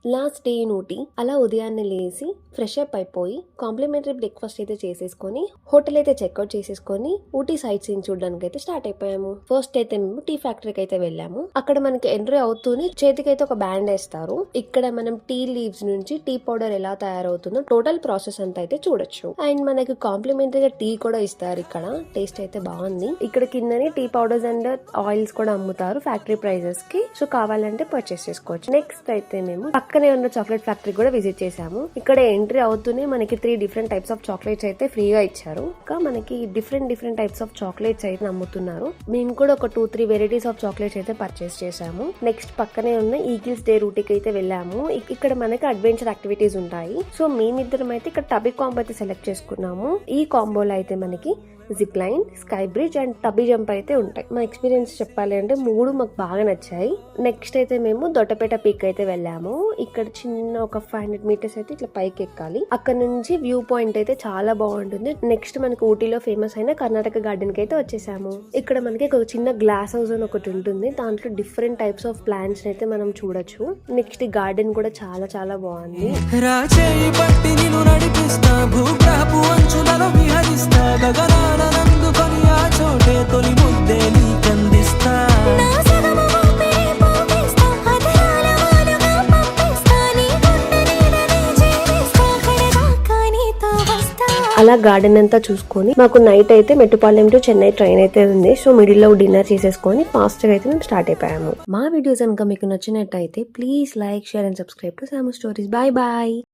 Last day in Ooty. అలా ఉదయాన్నే లేసి ఫ్రెష్ అప్ అయిపోయి కాంప్లిమెంటరీ బ్రేక్ఫాస్ట్ అయితే చేసేసుకొని హోటల్ అయితే చెక్అవుట్ చేసేసుకొని ఊటీ సైట్ సీన్ చూడడానికి అయితే స్టార్ట్ అయిపోయాము. ఫస్ట్ అయితే మేము టీ ఫ్యాక్టరీకి అయితే వెళ్ళాము. అక్కడ మనకి ఎంట్రీ అవుతూనే చేతికైతే ఒక బ్యాండ్ వేస్తారు. ఇక్కడ మనం టీ లీవ్స్ నుంచి టీ పౌడర్ ఎలా తయారవుతుందో టోటల్ ప్రాసెస్ అంతా అయితే చూడొచ్చు. అండ్ మనకి కాంప్లిమెంటరీగా టీ కూడా ఇస్తారు. ఇక్కడ టేస్ట్ అయితే బాగుంది. ఇక్కడ కిందనే టీ పౌడర్స్ అండ్ ఆయిల్స్ కూడా అమ్ముతారు ఫ్యాక్టరీ ప్రైజెస్ కి. సో కావాలంటే పర్చేస్ చేసుకోవచ్చు. నెక్స్ట్ అయితే మేము పక్కనే ఉన్న చాక్లెట్ ఫ్యాక్టరీ కూడా విజిట్ చేసాము. ఇక్కడ ఎంట్రీ అవుతూనే మనకి 3 డిఫరెంట్ టైప్స్ ఆఫ్ చాక్లెట్స్ అయితే ఫ్రీగా ఇచ్చారు. ఇంకా మనకి డిఫరెంట్ టైప్స్ ఆఫ్ చాక్లెట్స్ అయితే అమ్ముతున్నారు. మేము కూడా ఒక 2-3 వెరైటీస్ ఆఫ్ చాక్లెట్స్ అయితే పర్చేస్ చేసాము. నెక్స్ట్ పక్కనే ఉన్న ఈగిల్స్ డే రూట్కి అయితే వెళ్ళాము. ఇక్కడ మనకి అడ్వెంచర్ యాక్టివిటీస్ ఉంటాయి. సో మేమిద్దరం అయితే ఇక్కడ టబీ కాంబో అయితే సెలెక్ట్ చేసుకున్నాము. ఈ కాంబోలో అయితే మనకి zip line, sky bridge and tubby jump అయితే ఉంటాయి. మా ఎక్స్పీరియన్స్ చెప్పాలి అంటే 3 మాకు బాగా నచ్చాయి. నెక్స్ట్ అయితే మేము దొడ్డపేట పీక్ అయితే వెళ్ళాము. ఇక్కడ చిన్న ఒక 500 మీటర్స్ అయితే ఇట్లా పైకి ఎక్కాలి. అక్కడ నుంచి వ్యూ పాయింట్ అయితే చాలా బాగుంటుంది. నెక్స్ట్ మనకి ఊటీలో ఫేమస్ అయిన కర్ణాటక గార్డెన్ కి అయితే వచ్చేసాము. ఇక్కడ మనకి ఒక చిన్న గ్లాస్ హౌస్ అని ఒకటి ఉంటుంది. దాంట్లో డిఫరెంట్ టైప్స్ ఆఫ్ ప్లాంట్స్ అయితే మనం చూడొచ్చు. నెక్స్ట్ ఈ గార్డెన్ కూడా చాలా చాలా బాగుంది. అలా గార్డెన్ అంతా చూసుకొని మాకు నైట్ అయితే మెట్టుపాలెం టు చెన్నై ట్రైన్ అయితే ఉంది. సో మిడిల్ లో డిన్నర్ చేసేసుకొని ఫాస్ట్ గా అయితే మేము స్టార్ట్ అయిపోయాము. మా వీడియోస్ కనుక మీకు నచ్చినట్టయితే please like, share and subscribe to Samu stories. Bye bye.